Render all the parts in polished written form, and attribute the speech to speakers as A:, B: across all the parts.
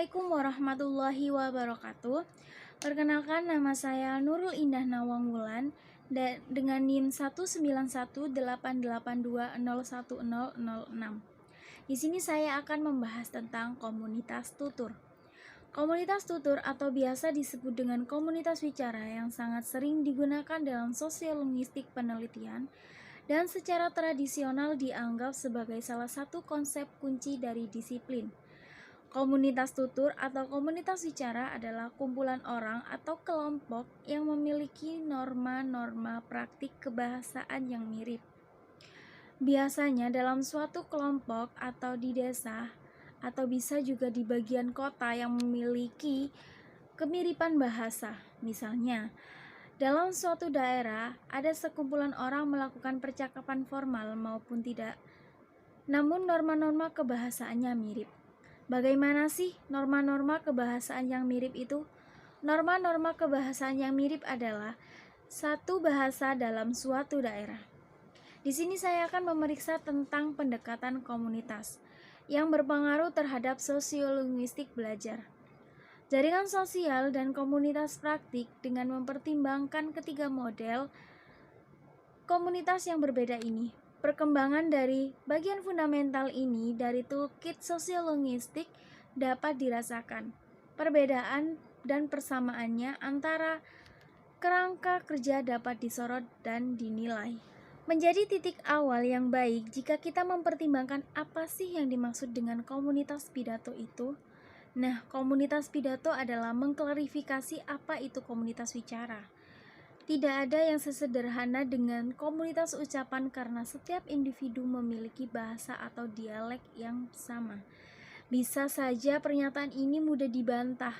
A: Assalamualaikum warahmatullahi wabarakatuh. Perkenalkan, nama saya Nurul Indah Nawangwulan dengan NIM 19188201006. Di sini saya akan membahas tentang komunitas tutur. Komunitas tutur atau biasa disebut dengan komunitas bicara yang sangat sering digunakan dalam sosiolinguistik penelitian dan secara tradisional dianggap sebagai salah satu konsep kunci dari disiplin. Komunitas tutur atau komunitas bicara adalah kumpulan orang atau kelompok yang memiliki norma-norma praktik kebahasaan yang mirip. Biasanya dalam suatu kelompok atau di desa, atau bisa juga di bagian kota yang memiliki kemiripan bahasa. Misalnya, dalam suatu daerah ada sekumpulan orang melakukan percakapan formal maupun tidak, namun norma-norma kebahasaannya mirip. Bagaimana sih norma-norma kebahasaan yang mirip itu? Norma-norma kebahasaan yang mirip adalah satu bahasa dalam suatu daerah. Di sini saya akan memeriksa tentang pendekatan komunitas yang berpengaruh terhadap sosiolinguistik belajar. Jaringan sosial dan komunitas praktik dengan mempertimbangkan ketiga model komunitas yang berbeda ini. Perkembangan dari bagian fundamental ini dari toolkit sosiolinguistik dapat dirasakan. Perbedaan dan persamaannya antara kerangka kerja dapat disorot dan dinilai. Menjadi titik awal yang baik jika kita mempertimbangkan apa sih yang dimaksud dengan komunitas pidato itu. Nah, komunitas pidato adalah mengklarifikasi apa itu komunitas bicara. Tidak ada yang sesederhana dengan komunitas ucapan karena setiap individu memiliki bahasa atau dialek yang sama. Bisa saja pernyataan ini mudah dibantah.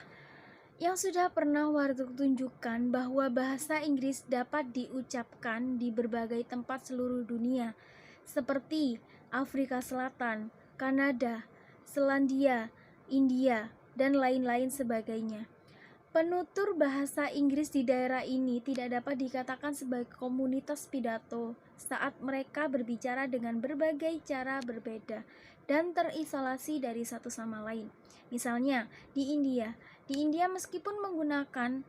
A: Yang sudah pernah warga tunjukkan bahwa bahasa Inggris dapat diucapkan di berbagai tempat seluruh dunia, seperti Afrika Selatan, Kanada, Selandia, India, dan lain-lain sebagainya. Penutur bahasa Inggris di daerah ini tidak dapat dikatakan sebagai komunitas pidato saat mereka berbicara dengan berbagai cara berbeda dan terisolasi dari satu sama lain. Misalnya, di India meskipun menggunakan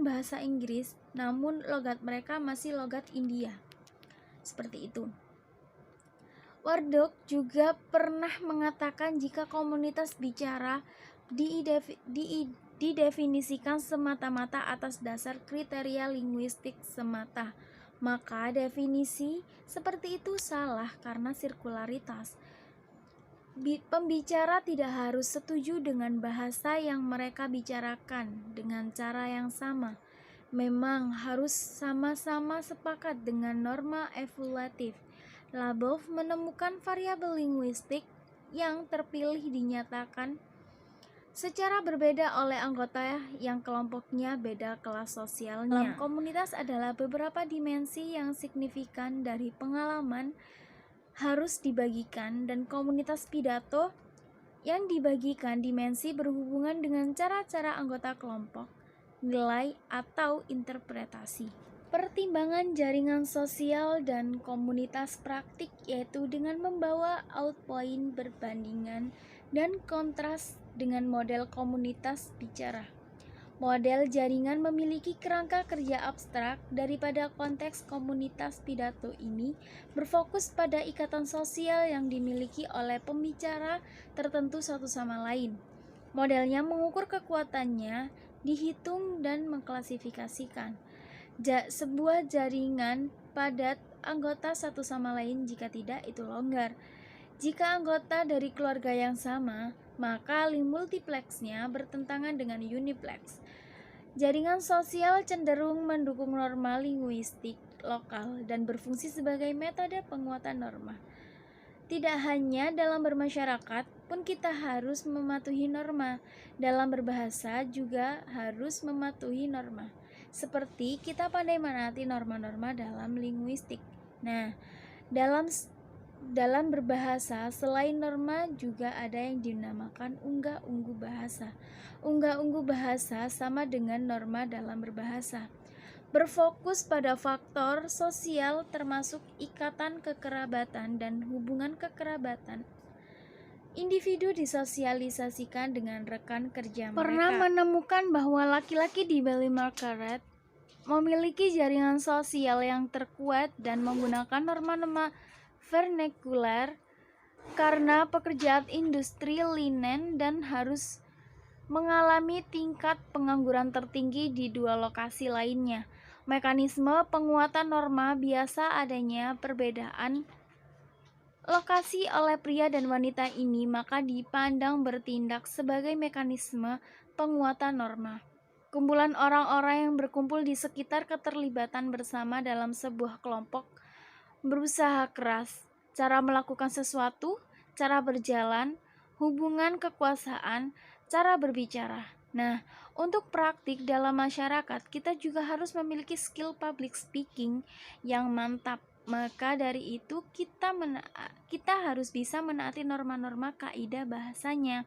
A: bahasa Inggris, namun logat mereka masih logat India. Seperti itu. Wardock juga pernah mengatakan jika komunitas bicara didefinisikan semata-mata atas dasar kriteria linguistik semata, maka definisi seperti itu salah karena sirkularitas. Pembicara tidak harus setuju dengan bahasa yang mereka bicarakan dengan cara yang sama. Memang harus sama-sama sepakat dengan norma evaluatif. Labov menemukan variabel linguistik yang terpilih dinyatakan secara berbeda oleh anggota yang kelompoknya beda kelas sosialnya. Dalam komunitas adalah beberapa dimensi yang signifikan dari pengalaman harus dibagikan, dan komunitas pidato yang dibagikan dimensi berhubungan dengan cara-cara anggota kelompok, nilai atau interpretasi. Pertimbangan jaringan sosial dan komunitas praktik yaitu dengan membawa outpoint berbandingan dan kontras dengan model komunitas bicara. Model jaringan memiliki kerangka kerja abstrak daripada konteks komunitas pidato ini berfokus pada ikatan sosial yang dimiliki oleh pembicara tertentu satu sama lain. Modelnya mengukur kekuatannya, dihitung dan mengklasifikasikan sebuah jaringan padat anggota satu sama lain. Jika tidak, itu longgar. Jika anggota dari keluarga yang sama, maka multiplexnya bertentangan dengan uniplex. Jaringan sosial cenderung mendukung norma linguistik lokal dan berfungsi sebagai metode penguatan norma. Tidak hanya dalam bermasyarakat pun kita harus mematuhi norma, dalam berbahasa juga harus mematuhi norma. Seperti kita pandai menaati norma-norma dalam linguistik. Nah, dalam berbahasa, selain norma juga ada yang dinamakan unggah-ungguh bahasa. Unggah-ungguh bahasa sama dengan norma dalam berbahasa. Berfokus pada faktor sosial termasuk ikatan kekerabatan dan hubungan kekerabatan individu disosialisasikan dengan rekan kerja mereka.
B: Pernah
A: menemukan bahwa laki-laki di Bali Margaret memiliki jaringan sosial yang terkuat dan menggunakan norma-norma vernekuler karena pekerjaan industri linen dan harus mengalami tingkat pengangguran tertinggi di dua lokasi lainnya. Mekanisme penguatan norma biasa adanya perbedaan lokasi oleh pria dan wanita ini, maka dipandang bertindak sebagai mekanisme penguatan norma. Kumpulan orang-orang yang berkumpul di sekitar keterlibatan bersama dalam sebuah kelompok berusaha keras, cara melakukan sesuatu, cara berjalan, hubungan kekuasaan, cara berbicara. Nah, untuk praktik dalam masyarakat, kita juga harus memiliki skill public speaking yang mantap. Maka dari itu kita harus bisa menaati norma-norma kaidah bahasanya.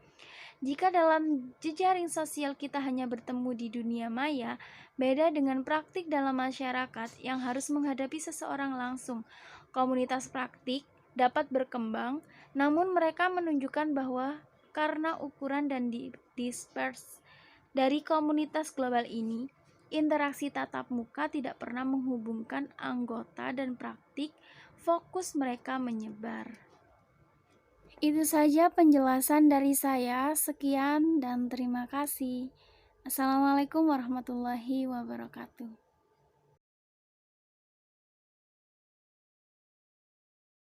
A: Jika dalam jejaring sosial kita hanya bertemu di dunia maya, beda dengan praktik dalam masyarakat yang harus menghadapi seseorang langsung. Komunitas praktik dapat berkembang, namun mereka menunjukkan bahwa karena ukuran dan dispers dari komunitas global ini, interaksi tatap muka tidak pernah menghubungkan anggota dan praktik, fokus mereka menyebar. Itu saja penjelasan dari saya. Sekian dan terima kasih. Assalamualaikum warahmatullahi wabarakatuh.